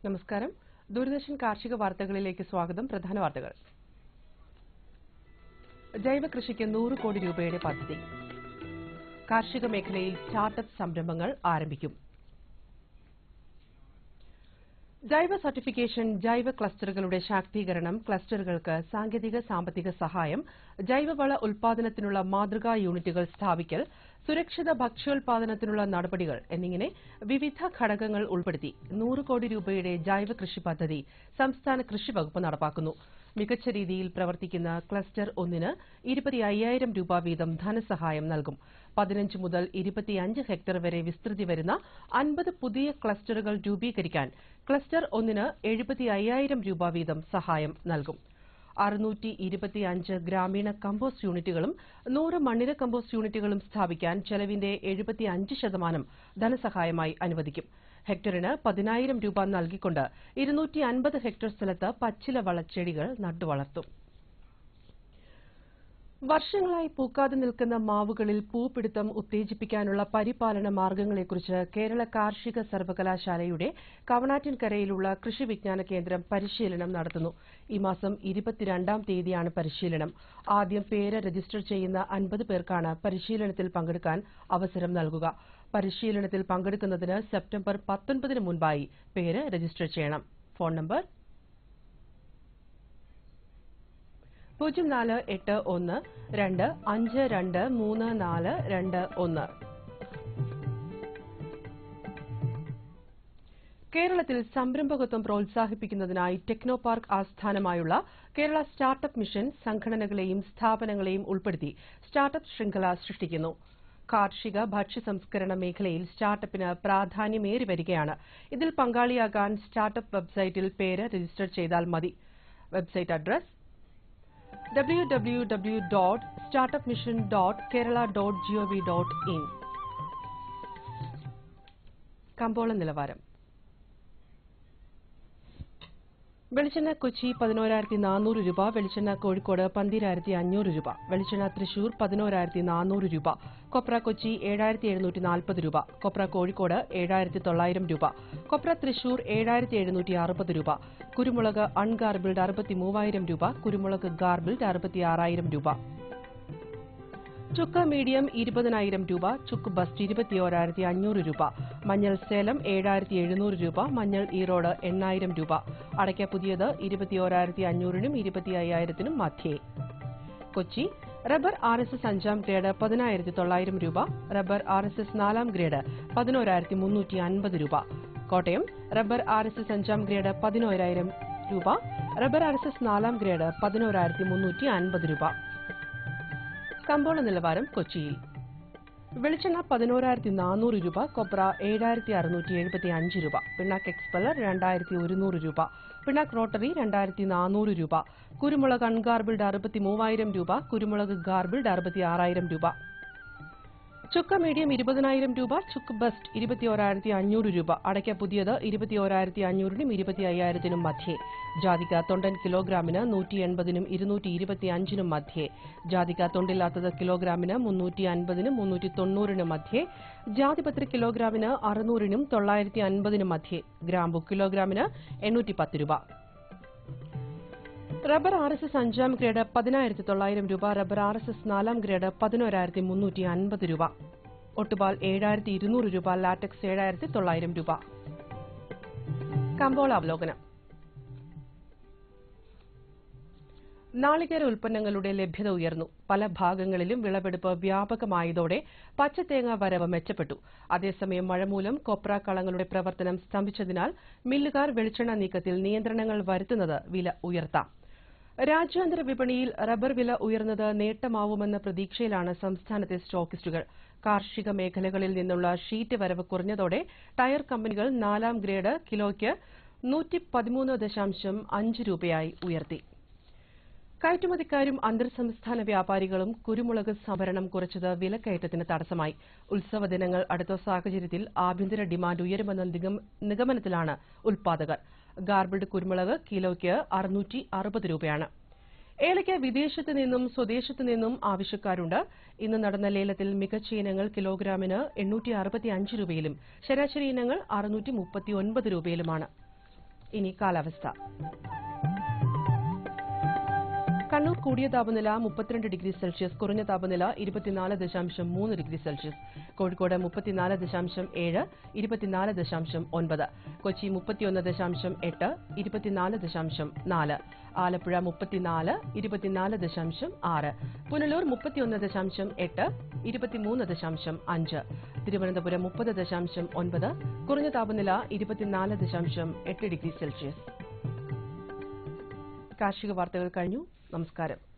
നമസ്കാരം. ദൂരദർശൻ കാർഷിക വാർത്തകളിലേക്ക് സ്വാഗതം. പ്രധാന വാർത്തകൾ. ജൈവ കൃഷിക്ക് 100 കോടി രൂപയുടെ പദ്ധതി. കാർഷിക മേഖലയിൽ സ്റ്റാർട്ടപ്പ് സംരംഭങ്ങൾ ആരംഭിക്കും. ജൈവ സർട്ടിഫിക്കേഷൻ, ജൈവ ക്ലസ്റ്ററുകളുടെ ശാക്തീകരണം, ക്ലസ്റ്ററുകൾക്ക് സാങ്കേതിക സാമ്പത്തിക സഹായം, ജൈവവള ഉൽപാദനത്തിനുള്ള മാതൃകാ യൂണിറ്റുകൾ സ്ഥാപിക്കൽ, സുരക്ഷിത ഭക്ഷ്യോൽപാദനത്തിനുള്ള നടപടികൾ എന്നിങ്ങനെ വിവിധ ഘടകങ്ങൾ ഉൾപ്പെടുത്തി 100 കോടി രൂപയുടെ ജൈവ കൃഷി പദ്ധതി സംസ്ഥാന കൃഷി വകുപ്പ് നടപ്പാക്കുന്നു. മികച്ച രീതിയിൽ പ്രവർത്തിക്കുന്ന ക്ലസ്റ്റർ 1-ന് 25,000 രൂപ വീതം ധനസഹായം നൽകും. 15 മുതൽ 25 ഹെക്ടർ വരെ വിസ്തൃതി വരുന്ന 50 പുതിയ ക്ലസ്റ്ററുകൾ രൂപീകരിക്കാൻ ക്ലസ്റ്റർ 1-ന് 75,000 രൂപ വീതം സഹായം നൽകും. 625 ഗ്രാമീണ കമ്പോസ്റ്റ് യൂണിറ്റുകളും 100 മണ്ണിര കമ്പോസ്റ്റ് യൂണിറ്റുകളും സ്ഥാപിക്കാൻ ചെലവിന്റെ 75% ധനസഹായമായി അനുവദിക്കും. ഹെക്ടറിന് 10,000 രൂപ നൽകിക്കൊണ്ട് 250 ഹെക്ടർ സ്ഥലത്ത് പച്ചില വളച്ചെടികൾ നട്ടുവളർത്തും. വർഷങ്ങളായി പൂക്കാതെ നിൽക്കുന്ന മാവുകളിൽ പൂപ്പിടുത്തം ഉത്തേജിപ്പിക്കാനുള്ള പരിപാലന മാർഗ്ഗങ്ങളെക്കുറിച്ച് കേരള കാർഷിക സർവകലാശാലയുടെ കവണാറ്റിൻകരയിലുള്ള കൃഷി വിജ്ഞാന കേന്ദ്രം പരിശീലനം നടത്തുന്നു. ഈ മാസം 22-ാം തീയതിയാണ് പരിശീലനം. ആദ്യം പേര് രജിസ്റ്റർ ചെയ്യുന്ന 50 പേർക്കാണ് പരിശീലനത്തിൽ പങ്കെടുക്കാൻ അവസരം നൽകുക. പരിശീലനത്തിൽ പങ്കെടുക്കുന്നതിന് സെപ്റ്റംബർ 19-ന് മുൻപായി പേര് രജിസ്റ്റർ ചെയ്യണം. Phone number 0481-252-3421. കേരളത്തിൽ സംരംഭകത്വം പ്രോത്സാഹിപ്പിക്കുന്നതിനായി ടെക്നോ പാർക്ക് ആസ്ഥാനമായുള്ള കേരള സ്റ്റാർട്ടപ്പ് മിഷൻ സംഘടനകളെയും സ്ഥാപനങ്ങളെയും ഉൾപ്പെടുത്തി സ്റ്റാർട്ടപ്പ് ശൃംഖല സൃഷ്ടിക്കുന്നു. കാർഷിക ഭക്ഷ്യ സംസ്കരണ മേഖലയിൽ സ്റ്റാർട്ടപ്പിന് പ്രാധാന്യമേറി വരികയാണ്. ഇതിൽ പങ്കാളിയാകാൻ സ്റ്റാർട്ടപ്പ് വെബ്സൈറ്റിൽ പേര് രജിസ്റ്റർ ചെയ്താൽ മതി. Website address www.startupmission.kerala.gov.in. കമ്പോള നിലവാരം. വെളിച്ചെണ്ണ കൊച്ചി 11,400 രൂപ, വെളിച്ചെണ്ണ കോഴിക്കോട് 12,500 രൂപ, വെളിച്ചെണ്ണ തൃശൂർ 11,400 രൂപ, കൊപ്ര കൊച്ചി 7,740 രൂപ, കൊപ്ര കോഴിക്കോട് 7,900 രൂപ, കൊപ്ര തൃശൂർ 7,760 രൂപ, കുരുമുളക് അൺഗാർബിൾഡ് 63,000 രൂപ, കുരുമുളക് ഗാർബിൾഡ് 66,000 രൂപ, ചുക്ക് മീഡിയം 20,000 രൂപ, ചുക്ക് ബസ്റ്റ് 21,500 രൂപ, മഞ്ഞൾ സേലം 7,700 രൂപ, മഞ്ഞൾ ഈറോഡ് 8,000 രൂപ, അടയ്ക്ക പുതിയത് 21,500-നും 25,000-നും മധ്യേ. കൊച്ചി റബ്ബർ RSS 5-ാം ഗ്രേഡ് 10,900 രൂപ, റബ്ബർ RSS 4-ാം ഗ്രേഡ് 11,350 രൂപ, കോട്ടയം റബ്ബർ RSS 5-ാം ഗ്രേഡ് 11,000 രൂപ, റബ്ബർ RSS 4-ാം ഗ്രേഡ് 11,350 രൂപ. കമ്പോള നിലവാരം കൊച്ചിയിൽ. വെളിച്ചെണ്ണ 11,400 രൂപ, കൊപ്ര 7,675 രൂപ, പിണ്ണാക്ക് എക്സ്പെല്ലർ 2,100 രൂപ, പിണ്ണാക്ക് റോട്ടറി 2,400 രൂപ, കുരുമുളക് അൺഗാർബിൾഡ് 63,000 രൂപ, കുരുമുളക് ഗാർബിൾഡ് 66,000 രൂപ, ചുക്ക് മീഡിയം 20,000 രൂപ, ചുക്ക് ബസ്റ്റ് 21,500 രൂപ, അടയ്ക്ക പുതിയത് 21,500-നും 25,000-നും മധ്യേ. ജാതിക്ക തൊണ്ടൻ കിലോഗ്രാമിന് 180-നും 225-നും മധ്യേ. ജാതിക്ക തൊണ്ടില്ലാത്തത് കിലോഗ്രാമിന് 350-നും 390-നും മധ്യേ. ജാതിപത്രി കിലോഗ്രാമിന് 600-നും 950-നും മധ്യേ. ഗ്രാമ്പു കിലോഗ്രാമിന് 810 രൂപ. റബ്ബർ RSS 5-ാം ഗ്രേഡ് 10,900 രൂപ, റബ്ബർ RSS 4-ാം ഗ്രേഡ് 11,350 രൂപ, ഒട്ടുപാൽ 7,200 രൂപ, ലാറ്റക്സ് 7,900 രൂപ. കമ്പോള അവലോകനം. നാളികേര ഉൽപ്പന്നങ്ങളുടെ ലഭ്യത ഉയർന്നു. പല ഭാഗങ്ങളിലും വിളവെടുപ്പ് വ്യാപകമായതോടെ പച്ചത്തേങ്ങ വരവ് മെച്ചപ്പെട്ടു. അതേസമയം മഴ മൂലം കൊപ്ര കളങ്ങളുടെ പ്രവർത്തനം സ്തംഭിച്ചതിനാൽ മില്ലുകാർ വെളിച്ചെണ്ണ നീക്കത്തിൽ നിയന്ത്രണങ്ങൾ വരുത്തുന്നത് വില ഉയർത്താം. രാജ്യാന്തര വിപണിയിൽ റബ്ബർ വില ഉയർന്നത് നേട്ടമാവുമെന്ന പ്രതീക്ഷയിലാണ് സംസ്ഥാനത്തെ സ്റ്റോക്കിസ്റ്റുകൾ. കാർഷിക മേഖലകളിൽ നിന്നുള്ള ഷീറ്റ് വരവ് കുറഞ്ഞതോടെ ടയർ കമ്പനികൾ 4-ാം ഗ്രേഡ് കിലോയ്ക്ക് 113.5 രൂപയായി ഉയർത്തി. കയറ്റുമതിക്കാരും അന്തർ സംസ്ഥാന വ്യാപാരികളും കുരുമുളക് സംഭരണം കുറച്ചത് വിലക്കയറ്റത്തിന് തടസ്സമായി. ഉത്സവ ദിനങ്ങൾ അടുത്ത സാഹചര്യത്തിൽ ആഭ്യന്തര ഡിമാൻഡ് ഉയരുമെന്ന നിഗമനത്തിലാണ് ഉൽപാദകർ. ഗാർബിൾഡ് കുരുമുളക് കിലോയ്ക്ക് 660 രൂപയാണ്. ഏലയ്ക്ക് വിദേശത്ത് നിന്നും സ്വദേശത്ത് നിന്നും ആവശ്യക്കാരുണ്ട്. ഇന്ന് നടന്ന ലേലത്തിൽ മികച്ച ഇനങ്ങൾ കിലോഗ്രാമിന് 865 രൂപയിലും ശരാശരി ഇനങ്ങൾ 639 രൂപയിലുമാണ്. ഇനി കാലാവസ്ഥ. കണ്ണൂർ കൂടിയ താപനില 32 ഡിഗ്രി സെൽഷ്യസ്, കുറഞ്ഞ താപനില 24.3 ഡിഗ്രി സെൽഷ്യസ്. കോഴിക്കോട് 34.7, 24.9. കൊച്ചി 31.8, 24.4. ആലപ്പുഴ 34, 24.6. പുനലൂർ 31.8, 23.5. തിരുവനന്തപുരം 30.9, കുറഞ്ഞ താപനില 24.8 ഡിഗ്രി സെൽഷ്യസ്. കാർഷിക വാർത്തകൾ കഴിഞ്ഞു. നമസ്കാരം.